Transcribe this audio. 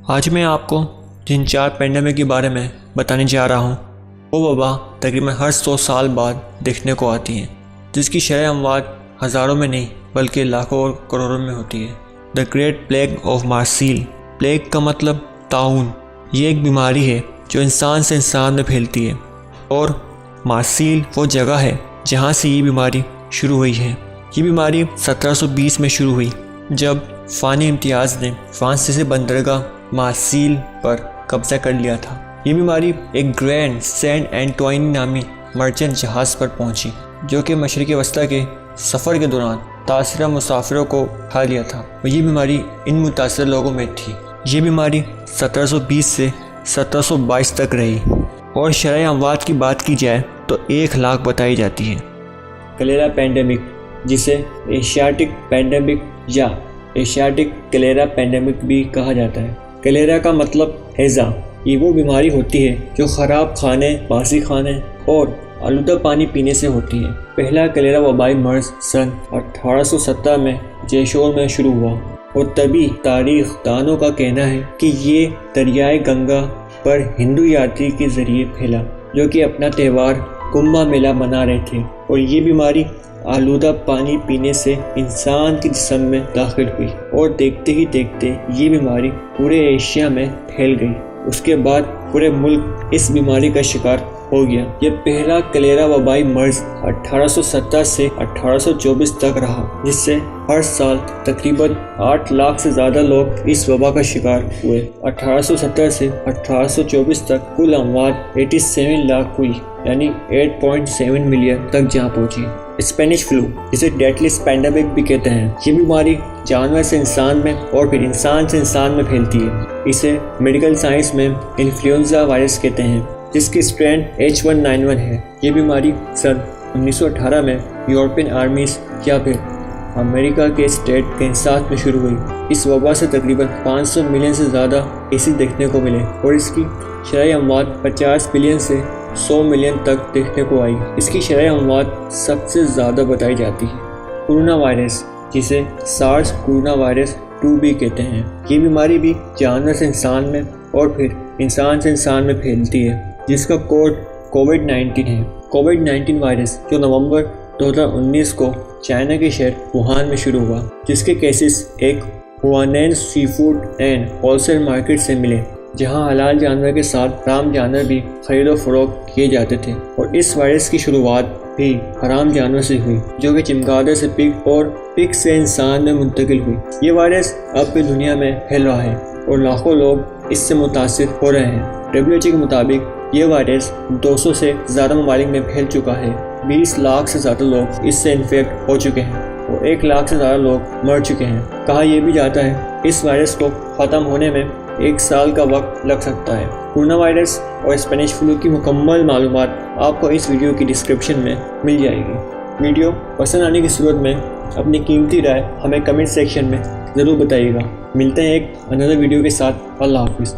आज मैं आपको जिन 4 पेंडेमिक के बारे में बताने जा रहा हूँ वो वबा तकरीबन हर 100 साल बाद देखने को आती हैं, जिसकी शरह अमवात हज़ारों में नहीं बल्कि लाखों और करोड़ों में होती है। The great plague of Marseille. Plague का मतलब ताउन। ये एक बीमारी है जो इंसान से इंसान में फैलती है और मार्सील वो जगह है जहाँ से ये बीमारी शुरू हुई है। ये बीमारी 1720 में शुरू हुई जब फ़ानी इम्तियाज़ ने फ्रांसीसी बंदरगाह मार्सील पर कब्जा कर लिया था। ये बीमारी एक ग्रैंड सेंट एंटोइन नामी मर्चेंट जहाज़ पर पहुंची, जो कि मशरिक़ वस्ता के सफ़र के दौरान तासरा मुसाफिरों को खा लिया था। ये बीमारी इन मुतासर लोगों में थी। ये बीमारी 1720 से 1722 तक रही और शरह अमवात की बात की जाए तो 1 लाख बताई जाती है। कलेरा पेंडेमिक, जिसे एशियाटिक पेंडेमिक या एशियाटिक कलेरा पेंडेमिक भी कहा जाता है। कलेरा का मतलब हैज़ा। ये वो बीमारी होती है जो ख़राब खाने, बासी खाने और आलूदा पानी पीने से होती है। पहला कलेरा वबाई मर्ज सन 1870 में जयशोर में शुरू हुआ और तभी तारीख दानों का कहना है कि ये दरियाए गंगा पर हिंदू यात्री के ज़रिए फैला, जो कि अपना त्यौहार कुंभ मेला मना रहे थे। और ये बीमारी आलूदा पानी पीने से इंसान के जिस्म में दाखिल हुई और देखते ही देखते ये बीमारी पूरे एशिया में फैल गई। उसके बाद पूरे मुल्क इस बीमारी का शिकार हो गया। ये पहला कलेरा वबाई मर्ज 1870 से 1824 तक रहा, जिससे हर साल तकरीबन 8 लाख से ज़्यादा लोग इस वबा का शिकार हुए। 1870 से 1824 तक कुल अमवात 87 लाख हुई, यानी 8.7 मिलियन तक जहाँ पहुँची। स्पेनिश फ्लू, जिसे डेडलीस्ट पेंडेमिक भी कहते हैं, ये बीमारी जानवर से इंसान में और फिर इंसान से इंसान में फैलती है। इसे मेडिकल साइंस में इन्फ्लुएंजा वायरस कहते हैं, जिसकी स्ट्रेन H1N1 है। ये बीमारी सन 1918 में यूरोपियन आर्मीज या फिर अमेरिका के स्टेट कैंसास में शुरू हुई। इस वबा से तकरीबन 500 मिलियन से ज़्यादा केसेस देखने को मिले और इसकी शरह अमवात 50 बिलियन से 100 मिलियन तक देखने को आई। इसकी शरह अमवात सबसे ज़्यादा बताई जाती है। कोरोना वायरस, जिसे सार्स कोरोना वायरस 2 भी कहते हैं, ये बीमारी भी जानवर से इंसान में और फिर इंसान से इंसान में फैलती है, जिसका कोड कोविड-19 है। कोविड-19 वायरस जो नवंबर 2019 को चाइना के शहर वुहान में शुरू हुआ, जिसके केसेस एक हुआनैन sea food and wholesale market से मिले, जहां हलाल जानवर के साथ हराम जानवर भी खरीदो फरोख्त किए जाते थे। और इस वायरस की शुरुआत भी हराम जानवर से हुई, जो कि चमगादड़ से पिग और पिग से इंसान में मुंतकिल हुई। ये वायरस अब भी दुनिया में फैल रहा है और लाखों लोग इससे मुतासिर हो रहे हैं। WHO के मुताबिक ये वायरस 200 से ज़्यादा ममालिक में फैल चुका है। 20 लाख से ज़्यादा लोग इससे इन्फेक्ट हो चुके हैं और 1 लाख से ज़्यादा लोग मर चुके हैं। कहा यह भी जाता है इस वायरस को ख़त्म होने में 1 साल का वक्त लग सकता है। कोरोना वायरस और स्पेनिश फ्लू की मुकम्मल मालूमात आपको इस वीडियो की डिस्क्रिप्शन में मिल जाएगी। वीडियो पसंद आने की सूरत में अपनी कीमती राय हमें कमेंट सेक्शन में ज़रूर बताइएगा। मिलते हैं एक अनदर वीडियो के साथ। अल्लाह हाफिज़।